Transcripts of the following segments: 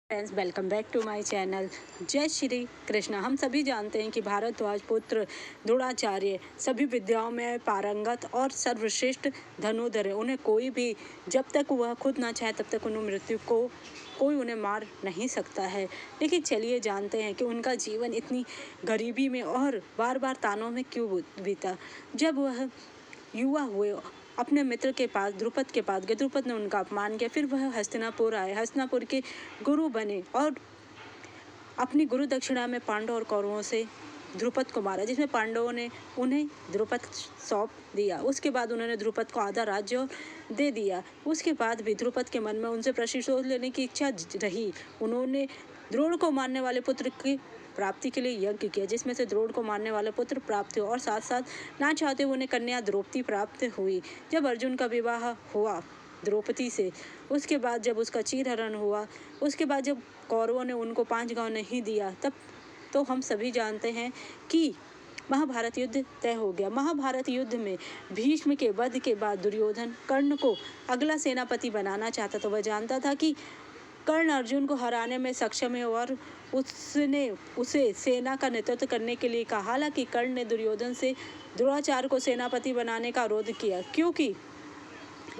Friends, welcome back to my channel. Jai Shri Krishna. हम सभी जानते हैं कि भारद्वाज पुत्र द्रोणाचार्य सभी विद्याओं में पारंगत और सर्वश्रेष्ठ धनुर्धर है। उन्हें कोई भी, जब तक वह खुद ना चाहे तब तक उन्हें मृत्यु को कोई उन्हें मार नहीं सकता है। लेकिन चलिए जानते हैं कि उनका जीवन इतनी गरीबी में और बार बार तानों में क्यों बीता। जब वह युवा हुए, अपने मित्र के पास, द्रुपद के पास गए। द्रुपद ने उनका अपमान किया। फिर वह हस्तिनापुर आए, हस्तिनापुर के गुरु बने और अपनी गुरु दक्षिणा में पांडव और कौरवों से द्रुपद को मारा, जिसमें पांडवों ने उन्हें द्रुपद सौंप दिया। उसके बाद उन्होंने द्रुपद को आधा राज्य दे दिया। उसके बाद भी द्रुपद के मन में उनसे प्रतिशोध लेने की इच्छा रही। उन्होंने द्रोण को मारने वाले पुत्र की प्राप्ति के लिए यज्ञ किया, जिसमें से द्रोण को मारने वाले पुत्र प्राप्त हुए और साथ साथ ना चाहते हुए उन्हें कन्या द्रौपदी प्राप्त हुई। जब अर्जुन का विवाह हुआ द्रौपदी से, उसके बाद जब उसका चीरहरण हुआ, उसके बाद जब कौरवों ने उनको 5 गांव नहीं दिया, तब तो हम सभी जानते हैं कि महाभारत युद्ध तय हो गया। महाभारत युद्ध में भीष्म के वध के बाद दुर्योधन कर्ण को अगला सेनापति बनाना चाहता। तो वह जानता था कि कर्ण अर्जुन को हराने में सक्षम है और उसने उसे सेना का नेतृत्व करने के लिए कहा। हालांकि कर्ण ने दुर्योधन से द्रोणाचार्य को सेनापति बनाने का अनुरोध किया, क्योंकि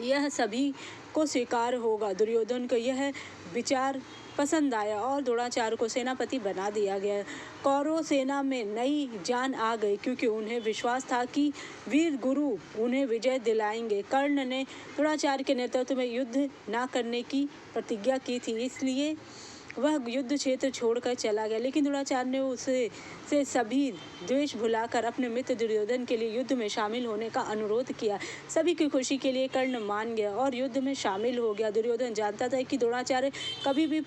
यह सभी को स्वीकार होगा। दुर्योधन को यह विचार पसंद आया और द्रोणाचार्य को सेनापति बना दिया गया। कौरव सेना में नई जान आ गई, क्योंकि उन्हें विश्वास था कि वीर गुरु उन्हें विजय दिलाएंगे। कर्ण ने द्रोणाचार्य के नेतृत्व में युद्ध न करने की प्रतिज्ञा की थी, इसलिए वह युद्ध क्षेत्र छोड़कर चला गया। लेकिन द्रोणाचार्य ने उसे सभी द्वेष भुलाकर अपने मित्र दुर्योधन के लिए युद्ध में शामिल होने का अनुरोध किया। सभी की खुशी के लिए कर्ण मान गया और युद्ध में शामिल हो गया। दुर्योधन जानता था कि द्रोणाचार्य कभी भी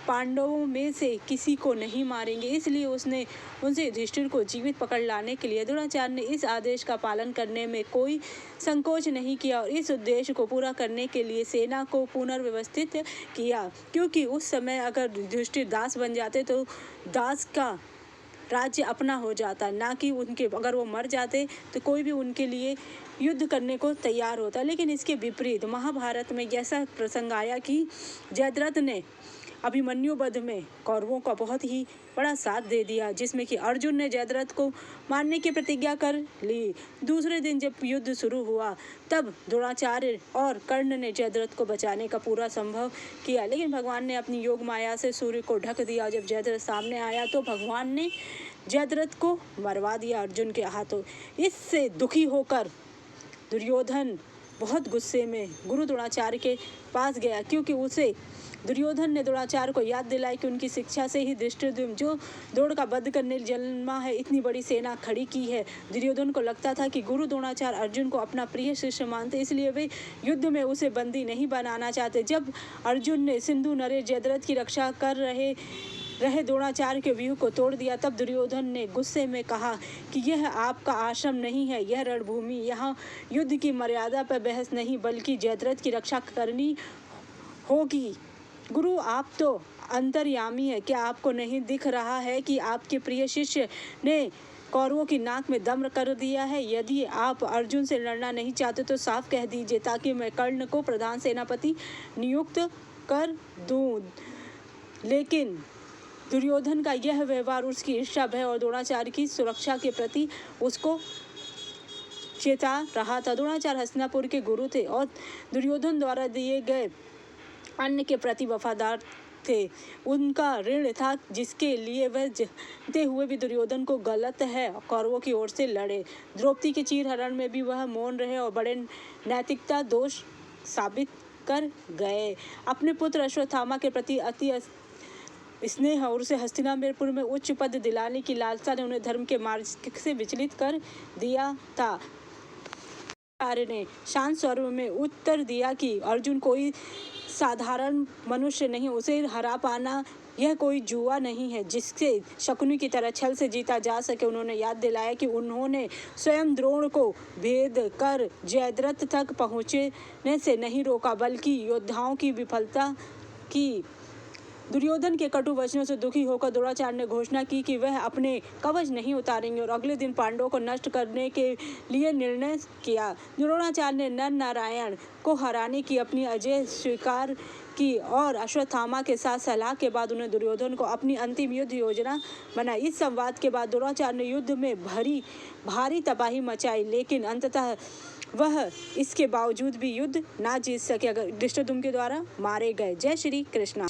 पांडवों में से किसी को नहीं मारेंगे, इसलिए उसने उनसे युधिष्ठिर को जीवित पकड़ लाने के लिए द्रोणाचार्य ने इस आदेश का पालन करने में कोई संकोच नहीं किया और इस उद्देश्य को पूरा करने के लिए सेना को पुनर्व्यवस्थित किया। क्योंकि उस समय अगर युधिष्ठिर दास बन जाते तो दास का राज्य अपना हो जाता, ना कि उनके। अगर वो मर जाते तो कोई भी उनके लिए युद्ध करने को तैयार होता। लेकिन इसके विपरीत महाभारत में ऐसा प्रसंग आया कि जयद्रथ ने अभिमन्यु वध में कौरवों का बहुत ही बड़ा साथ दे दिया, जिसमें कि अर्जुन ने जयद्रथ को मारने की प्रतिज्ञा कर ली। दूसरे दिन जब युद्ध शुरू हुआ, तब द्रोणाचार्य और कर्ण ने जयद्रथ को बचाने का पूरा संभव किया, लेकिन भगवान ने अपनी योग माया से सूर्य को ढक दिया। जब जयद्रथ सामने आया तो भगवान ने जयद्रथ को मरवा दिया अर्जुन के हाथों। इससे दुखी होकर दुर्योधन बहुत गुस्से में गुरु द्रोणाचार्य के पास गया, क्योंकि उसे दुर्योधन ने द्रोणाचार्य को याद दिलाई कि उनकी शिक्षा से ही धृष्टद्युम्न जो द्रोण का वध करने जन्मा है, इतनी बड़ी सेना खड़ी की है। दुर्योधन को लगता था कि गुरु द्रोणाचार्य अर्जुन को अपना प्रिय शिष्य मानते, इसलिए वे युद्ध में उसे बंदी नहीं बनाना चाहते। जब अर्जुन ने सिंधु नरेश जयद्रथ की रक्षा कर रहे द्रोणाचार्य के व्यूह को तोड़ दिया, तब दुर्योधन ने गुस्से में कहा कि यह आपका आश्रम नहीं है, यह रणभूमि। यहाँ युद्ध की मर्यादा पर बहस नहीं, बल्कि जयद्रथ की रक्षा करनी होगी। गुरु, आप तो अंतर्यामी है, क्या आपको नहीं दिख रहा है कि आपके प्रिय शिष्य ने कौरवों की नाक में दम कर दिया है? यदि आप अर्जुन से लड़ना नहीं चाहते तो साफ कह दीजिए, ताकि मैं कर्ण को प्रधान सेनापति नियुक्त कर दूं। लेकिन दुर्योधन का यह व्यवहार उसकी ईर्ष्या, भय और द्रोणाचार्य की सुरक्षा के प्रति उसको चेता रहा था। द्रोणाचार्य हस्तिनापुर के गुरु थे और दुर्योधन द्वारा दिए गए अन्न के प्रति वफादार थे। उनका ऋण था, जिसके लिए वह जानते हुए भी दुर्योधन को गलत है कौरवों की ओर से लड़े। द्रौपदी के चीरहरण में भी वह मौन रहे और बड़े नैतिकता दोष साबित कर गए। अपने पुत्र अश्वत्थामा के प्रति अति स्नेह और उसे हस्तिनापुर में उच्च पद दिलाने की लालसा ने उन्हें धर्म के मार्ग से विचलित कर दिया था। आर्य ने शांत स्वर में उत्तर दिया कि अर्जुन कोई साधारण मनुष्य नहीं, उसे हरा पाना यह कोई जुआ नहीं है जिससे शकुनी की तरह छल से जीता जा सके। उन्होंने याद दिलाया कि उन्होंने स्वयं द्रोण को भेद कर जयद्रथ तक पहुँचने से नहीं रोका, बल्कि योद्धाओं की विफलता की दुर्योधन के कटु वचनों से दुखी होकर द्रोणाचार्य ने घोषणा की कि वह अपने कवच नहीं उतारेंगे और अगले दिन पांडवों को नष्ट करने के लिए निर्णय किया। द्रोणाचार्य ने नर नारायण को हराने की अपनी अजय स्वीकार की और अश्वत्थामा के साथ सलाह के बाद उन्हें दुर्योधन को अपनी अंतिम युद्ध योजना बनाई। इस संवाद के बाद द्रोणाचार्य ने युद्ध में भारी तबाही मचाई, लेकिन अंततः वह इसके बावजूद भी युद्ध ना जीत सके, अगर धृष्टद्युम्न के द्वारा मारे गए। जय श्री कृष्णा।